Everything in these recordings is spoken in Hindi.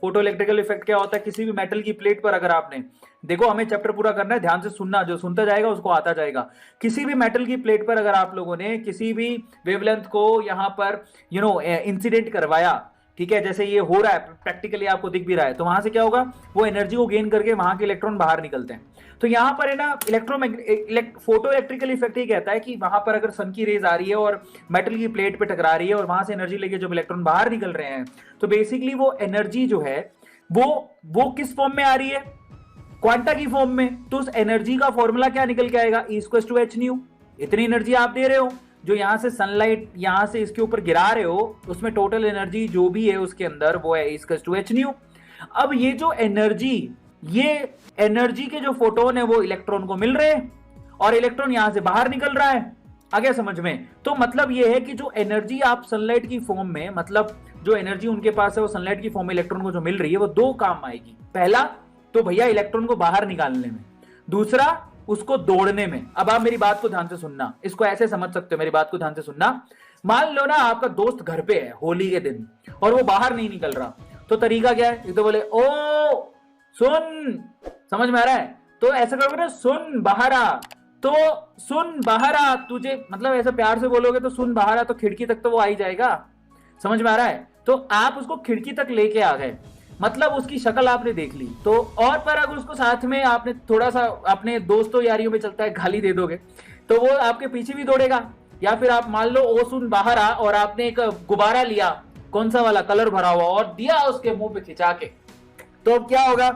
फोटो इलेक्ट्रिकल इफेक्ट क्या होता है, किसी भी मेटल की प्लेट पर अगर आपने, देखो हमें चैप्टर पूरा करना है, ध्यान से सुनना, जो सुनता जाएगा उसको आता जाएगा। किसी भी मेटल की प्लेट पर अगर आप लोगों ने किसी भी वेवलेंथ को यहां पर इंसिडेंट करवाया, ठीक है, जैसे ये हो रहा है प्रैक्टिकली आपको दिख भी रहा है, तो वहां से क्या होगा, वो एनर्जी को गेन करके वहां के इलेक्ट्रॉन बाहर निकलते हैं। तो यहां पर है ना फोटो इलेक्ट्रिकल इफेक्ट ही कहता है कि वहां पर अगर सन की रेज आ रही है और मेटल की प्लेट पे टकरा रही है और वहां से एनर्जी लेके जब इलेक्ट्रॉन बाहर निकल रहे हैं, तो बेसिकली वो एनर्जी जो है वो किस फॉर्म में आ रही है, क्वांटा की फॉर्म में। तो उस एनर्जी का फॉर्मूला क्या निकल के आएगा, E=h/. इतनी एनर्जी आप दे रहे हो, जो यहां से सनलाइट यहां से इसके ऊपर गिरा रहे हो, उसमें टोटल एनर्जी जो भी है उसके अंदर वो है E=h/. अब ये जो एनर्जी, ये एनर्जी के जो फोटोन है वो इलेक्ट्रॉन को मिल रहे हैं और इलेक्ट्रॉन यहां से बाहर निकल रहा है। आ गया समझ में? तो मतलब ये है कि जो एनर्जी आप सनलाइट की फॉर्म में, मतलब जो एनर्जी उनके पास है वो सनलाइट की फॉर्म में इलेक्ट्रॉन को जो मिल रही है वो दो काम आएगी। पहला तो भैया इलेक्ट्रॉन को बाहर निकालने में, दूसरा उसको दौड़ने में। अब आप मेरी बात को ध्यान से सुनना, इसको ऐसे समझ सकते हो, मेरी बात को ध्यान से सुनना। मान लो ना आपका दोस्त घर पे है होली के दिन और वो बाहर नहीं निकल रहा, तो तरीका क्या है, एक तो बोले ओ सुन, समझ में आ रहा है, तो ऐसा करोगे ना, सुन बाहर आ, तो सुन बाहर आ, तुझे मतलब ऐसा प्यार से बोलोगे तो सुन बाहर आ, तो खिड़की तक तो वो आ ही जाएगा। समझ में आ रहा है? तो आप उसको खिड़की तक लेके आ गए, मतलब उसकी शक्ल आपने देख ली। तो और पर अगर उसको साथ में आपने थोड़ा सा अपने दोस्तों यारियों में चलता है गाली दे दोगे, तो वो आपके पीछे भी दौड़ेगा। या फिर आप मान लो ओ सुन बाहर आ और आपने एक गुब्बारा लिया, कौन सा वाला, कलर भरा हुआ, और दिया उसके मुंह पे खिंचा के, तो अब क्या होगा,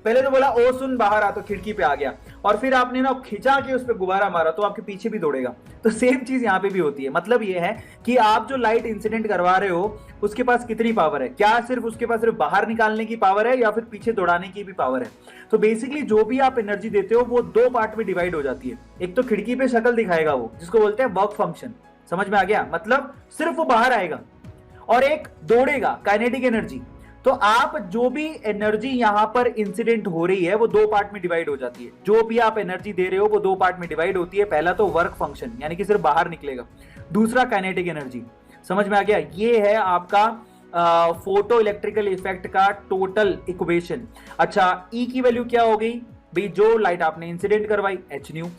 पहले तो बोला ओ सुन बाहर आ, तो खिड़की पे आ गया, और फिर आपने ना खिंचा के उस पे गुब्बारा मारा तो आपके पीछे भी दौड़ेगा। तो सेम चीज यहाँ पे भी होती है। मतलब ये है कि आप जो लाइट इंसिडेंट करवा रहे हो उसके पास कितनी पावर है, क्या सिर्फ उसके पास सिर्फ बाहर निकालने की पावर है या फिर पीछे दौड़ाने की भी पावर है। तो बेसिकली जो भी आप एनर्जी देते हो वो दो पार्ट में डिवाइड हो जाती है। एक तो खिड़की पे शक्ल दिखाएगा वो, जिसको बोलते हैं वर्क फंक्शन, समझ में आ गया, मतलब सिर्फ वो बाहर आएगा, और एक दौड़ेगा, काइनेटिक एनर्जी। तो आप जो भी एनर्जी यहां पर इंसिडेंट हो रही है वो दो पार्ट में डिवाइड हो जाती है। जो भी आप एनर्जी दे रहे हो वो दो पार्ट में डिवाइड होती है। पहला तो वर्क फंक्शन, यानी कि सिर्फ बाहर निकलेगा, दूसरा काइनेटिक एनर्जी। समझ में आ गया? ये है आपका फोटो इलेक्ट्रिकल इफेक्ट का टोटल इक्वेशन। अच्छा, ई की वैल्यू क्या हो गई भाई, जो लाइट आपने इंसिडेंट करवाई h/nu,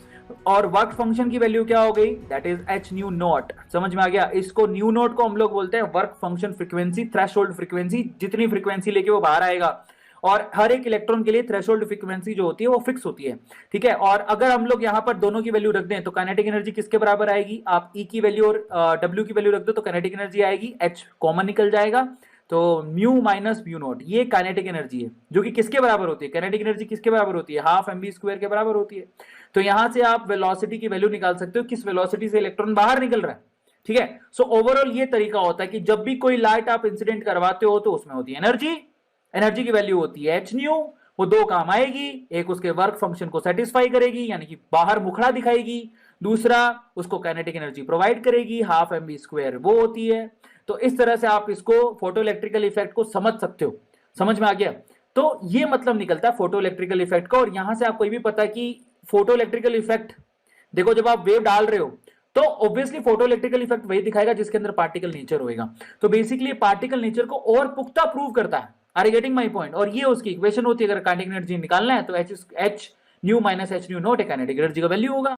और वर्क फंक्शन की वैल्यू क्या हो गई, दैट इज h/0। समझ में आ गया? इसको न्यू नोट को हम लोग बोलते हैं work function frequency, threshold frequency, जितनी फ्रीक्वेंसी लेके वो बाहर आएगा। और हर एक इलेक्ट्रॉन के लिए थ्रेशोल्ड फ्रीक्वेंसी जो होती है वो फिक्स होती है, ठीक है। और अगर हम लोग यहाँ पर दोनों की वैल्यू रख दें तो काइनेटिक एनर्जी किसके बराबर आएगी, आप ई की वैल्यू और डब्ल्यू की वैल्यू रख दो तो काइनेटिक एनर्जी आएगी, एच कॉमन निकल जाएगा, तो म्यू माइनस म्यू नोट, ये काइनेटिक एनर्जी है, जो कि किसके बराबर होती है, काइनेटिक एनर्जी किसके बराबर होती है, हाफ mv² के बराबर होती है। तो यहां से आप वेलोसिटी की वैल्यू निकाल सकते हो, किस वेलोसिटी से इलेक्ट्रॉन बाहर निकल रहा है, ठीक है। सो ओवरऑल ये तरीका होता है कि जब भी कोई लाइट आप इंसिडेंट करवाते हो तो उसमें होती है एनर्जी, एनर्जी की वैल्यू होती है h/nu, वो दो काम आएगी, एक उसके वर्क फंक्शन को सेटिस्फाई करेगी यानी कि बाहर मुखड़ा दिखाएगी, दूसरा उसको काइनेटिक एनर्जी प्रोवाइड करेगी, हाफ mv² वो होती है। तो इस तरह से आप इसको फोटो इलेक्ट्रिकल इफेक्ट को समझ सकते हो। समझ में आ गया? तो ये मतलब निकलता है फोटो इलेक्ट्रिकल इफेक्ट का। और यहां से आपको ये भी पता है कि फोटो इलेक्ट्रिकल इफेक्ट, देखो जब आप वेव डाल रहे हो तो ऑब्वियसली फोटो इलेक्ट्रिकल इफेक्ट वही दिखाएगा जिसके अंदर पार्टिकल नेचर होएगा। तो बेसिकली पार्टिकल नेचर को और पुख्ता प्रूव करता है। Are you getting my point? और ये उसकी इक्वेशन होती है, अगर काइनेटिक एनर्जी निकालना है तो h/nu - h/0 काइनेटिक एनर्जी का वैल्यू होगा।